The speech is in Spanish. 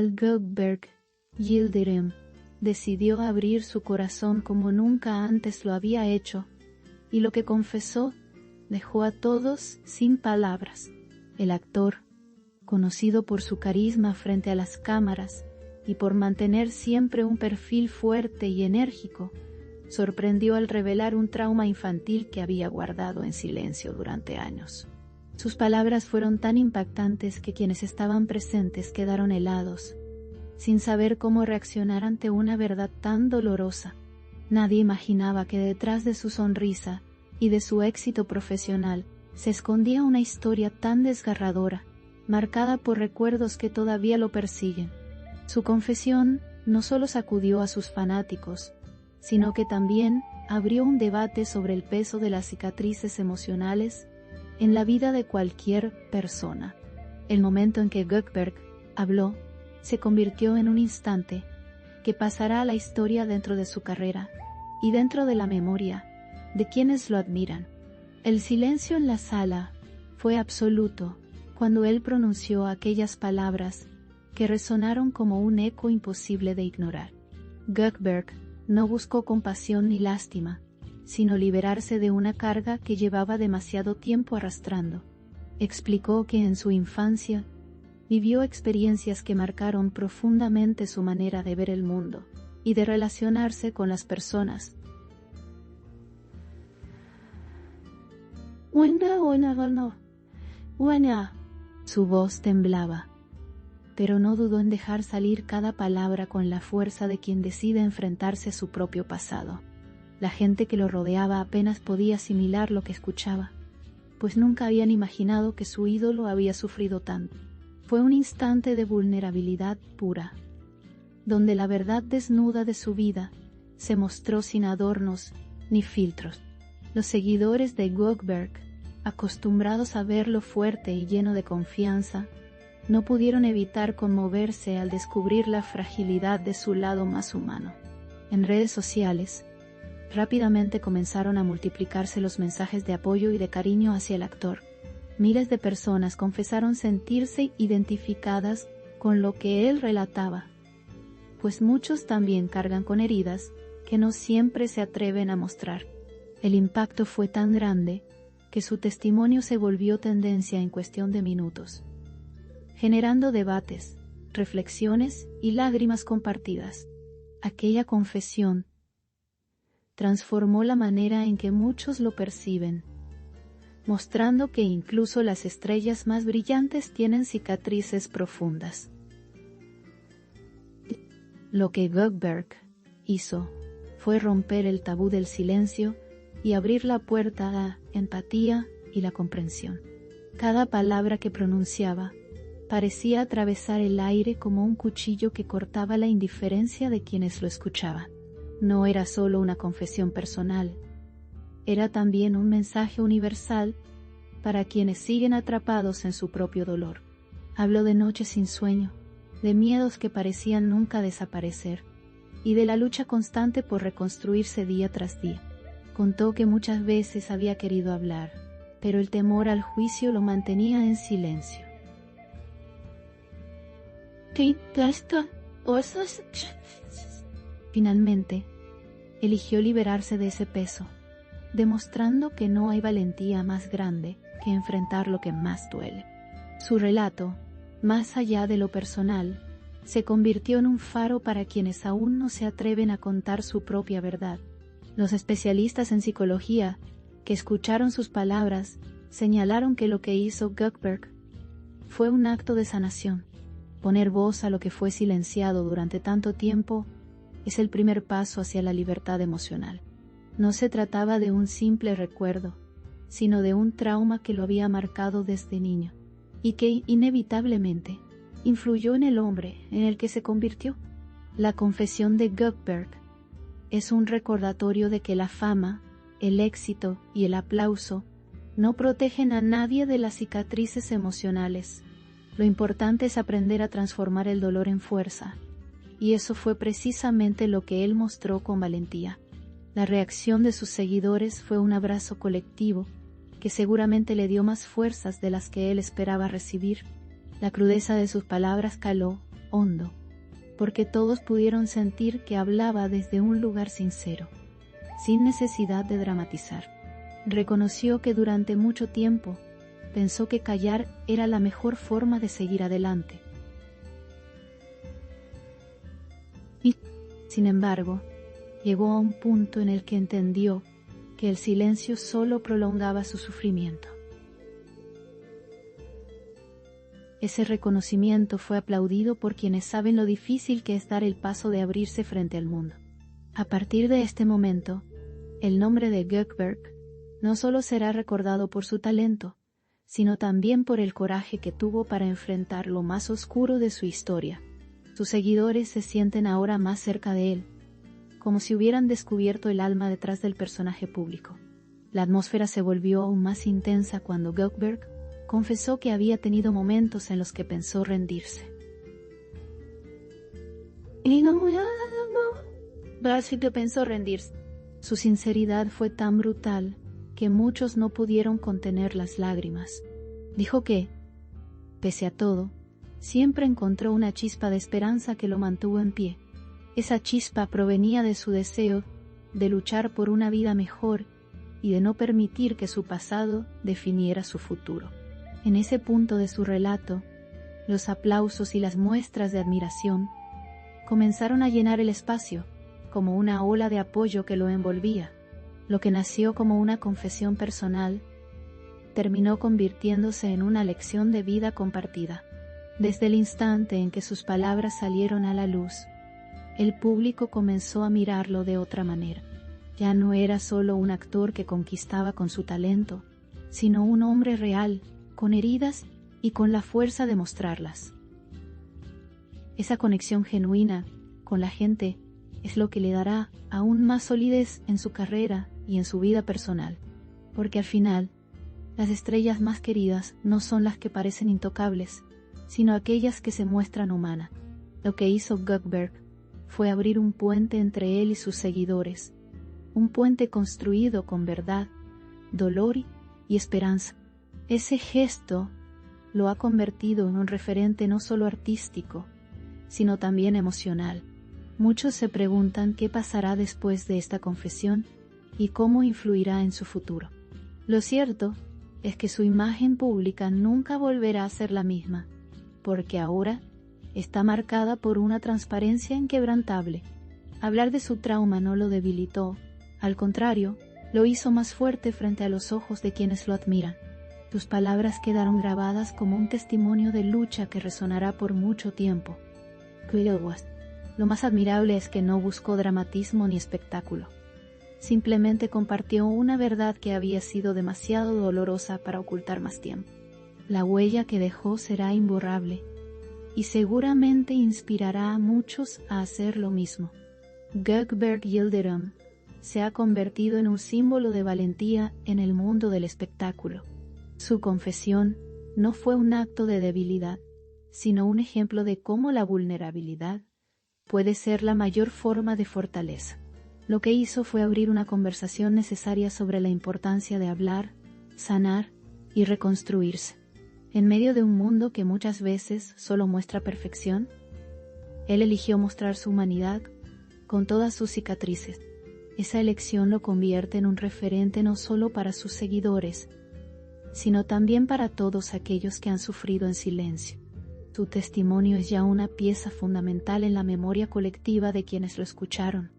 Carl Goldberg, Yildirim, decidió abrir su corazón como nunca antes lo había hecho, y lo que confesó dejó a todos sin palabras. El actor, conocido por su carisma frente a las cámaras y por mantener siempre un perfil fuerte y enérgico, sorprendió al revelar un trauma infantil que había guardado en silencio durante años. Sus palabras fueron tan impactantes que quienes estaban presentes quedaron helados, sin saber cómo reaccionar ante una verdad tan dolorosa. Nadie imaginaba que detrás de su sonrisa y de su éxito profesional se escondía una historia tan desgarradora, marcada por recuerdos que todavía lo persiguen. Su confesión no solo sacudió a sus fanáticos, sino que también abrió un debate sobre el peso de las cicatrices emocionales en la vida de cualquier persona. El momento en que Goldberg habló se convirtió en un instante que pasará a la historia dentro de su carrera y dentro de la memoria de quienes lo admiran. El silencio en la sala fue absoluto cuando él pronunció aquellas palabras que resonaron como un eco imposible de ignorar. Goldberg no buscó compasión ni lástima, sino liberarse de una carga que llevaba demasiado tiempo arrastrando. Explicó que en su infancia vivió experiencias que marcaron profundamente su manera de ver el mundo y de relacionarse con las personas. Su voz temblaba, pero no dudó en dejar salir cada palabra con la fuerza de quien decide enfrentarse a su propio pasado. La gente que lo rodeaba apenas podía asimilar lo que escuchaba, pues nunca habían imaginado que su ídolo había sufrido tanto. Fue un instante de vulnerabilidad pura, donde la verdad desnuda de su vida se mostró sin adornos ni filtros. Los seguidores de Goldberg, acostumbrados a verlo fuerte y lleno de confianza, no pudieron evitar conmoverse al descubrir la fragilidad de su lado más humano. En redes sociales, rápidamente comenzaron a multiplicarse los mensajes de apoyo y de cariño hacia el actor. Miles de personas confesaron sentirse identificadas con lo que él relataba, pues muchos también cargan con heridas que no siempre se atreven a mostrar. El impacto fue tan grande que su testimonio se volvió tendencia en cuestión de minutos, generando debates, reflexiones y lágrimas compartidas. Aquella confesión transformó la manera en que muchos lo perciben, mostrando que incluso las estrellas más brillantes tienen cicatrices profundas. Lo que Goldberg hizo fue romper el tabú del silencio y abrir la puerta a la empatía y la comprensión. Cada palabra que pronunciaba parecía atravesar el aire como un cuchillo que cortaba la indiferencia de quienes lo escuchaban. No era solo una confesión personal, era también un mensaje universal para quienes siguen atrapados en su propio dolor. Habló de noches sin sueño, de miedos que parecían nunca desaparecer, y de la lucha constante por reconstruirse día tras día. Contó que muchas veces había querido hablar, pero el temor al juicio lo mantenía en silencio. Finalmente, eligió liberarse de ese peso, demostrando que no hay valentía más grande que enfrentar lo que más duele. Su relato, más allá de lo personal, se convirtió en un faro para quienes aún no se atreven a contar su propia verdad. Los especialistas en psicología que escucharon sus palabras señalaron que lo que hizo Goldberg fue un acto de sanación. Poner voz a lo que fue silenciado durante tanto tiempo es el primer paso hacia la libertad emocional. No se trataba de un simple recuerdo, sino de un trauma que lo había marcado desde niño, y que inevitablemente influyó en el hombre en el que se convirtió. La confesión de Goldberg es un recordatorio de que la fama, el éxito y el aplauso no protegen a nadie de las cicatrices emocionales. Lo importante es aprender a transformar el dolor en fuerza, y eso fue precisamente lo que él mostró con valentía. La reacción de sus seguidores fue un abrazo colectivo, que seguramente le dio más fuerzas de las que él esperaba recibir. La crudeza de sus palabras caló hondo, porque todos pudieron sentir que hablaba desde un lugar sincero, sin necesidad de dramatizar. Reconoció que durante mucho tiempo pensó que callar era la mejor forma de seguir adelante. Y, sin embargo, llegó a un punto en el que entendió que el silencio solo prolongaba su sufrimiento. Ese reconocimiento fue aplaudido por quienes saben lo difícil que es dar el paso de abrirse frente al mundo. A partir de este momento, el nombre de Gökeberg no solo será recordado por su talento, sino también por el coraje que tuvo para enfrentar lo más oscuro de su historia. Sus seguidores se sienten ahora más cerca de él, como si hubieran descubierto el alma detrás del personaje público. La atmósfera se volvió aún más intensa cuando Gökeberg confesó que había tenido momentos en los que pensó rendirse. Brassfield pensó rendirse. Su sinceridad fue tan brutal que muchos no pudieron contener las lágrimas. Dijo que, pese a todo, siempre encontró una chispa de esperanza que lo mantuvo en pie. Esa chispa provenía de su deseo de luchar por una vida mejor y de no permitir que su pasado definiera su futuro. En ese punto de su relato, los aplausos y las muestras de admiración comenzaron a llenar el espacio, como una ola de apoyo que lo envolvía. Lo que nació como una confesión personal terminó convirtiéndose en una lección de vida compartida. Desde el instante en que sus palabras salieron a la luz, el público comenzó a mirarlo de otra manera. Ya no era solo un actor que conquistaba con su talento, sino un hombre real, con heridas y con la fuerza de mostrarlas. Esa conexión genuina con la gente es lo que le dará aún más solidez en su carrera y en su vida personal, porque al final, las estrellas más queridas no son las que parecen intocables, sino aquellas que se muestran humanas. Lo que hizo Gökeberg fue abrir un puente entre él y sus seguidores, un puente construido con verdad, dolor y esperanza. Ese gesto lo ha convertido en un referente no solo artístico, sino también emocional. Muchos se preguntan qué pasará después de esta confesión y cómo influirá en su futuro. Lo cierto es que su imagen pública nunca volverá a ser la misma, porque ahora está marcada por una transparencia inquebrantable. Hablar de su trauma no lo debilitó, al contrario, lo hizo más fuerte frente a los ojos de quienes lo admiran. Sus palabras quedaron grabadas como un testimonio de lucha que resonará por mucho tiempo. Lo más admirable es que no buscó dramatismo ni espectáculo. Simplemente compartió una verdad que había sido demasiado dolorosa para ocultar más tiempo. La huella que dejó será imborrable y seguramente inspirará a muchos a hacer lo mismo. Gökeberg Yildirim se ha convertido en un símbolo de valentía en el mundo del espectáculo. Su confesión no fue un acto de debilidad, sino un ejemplo de cómo la vulnerabilidad puede ser la mayor forma de fortaleza. Lo que hizo fue abrir una conversación necesaria sobre la importancia de hablar, sanar y reconstruirse. En medio de un mundo que muchas veces solo muestra perfección, él eligió mostrar su humanidad con todas sus cicatrices. Esa elección lo convierte en un referente no solo para sus seguidores, sino también para todos aquellos que han sufrido en silencio. Su testimonio es ya una pieza fundamental en la memoria colectiva de quienes lo escucharon.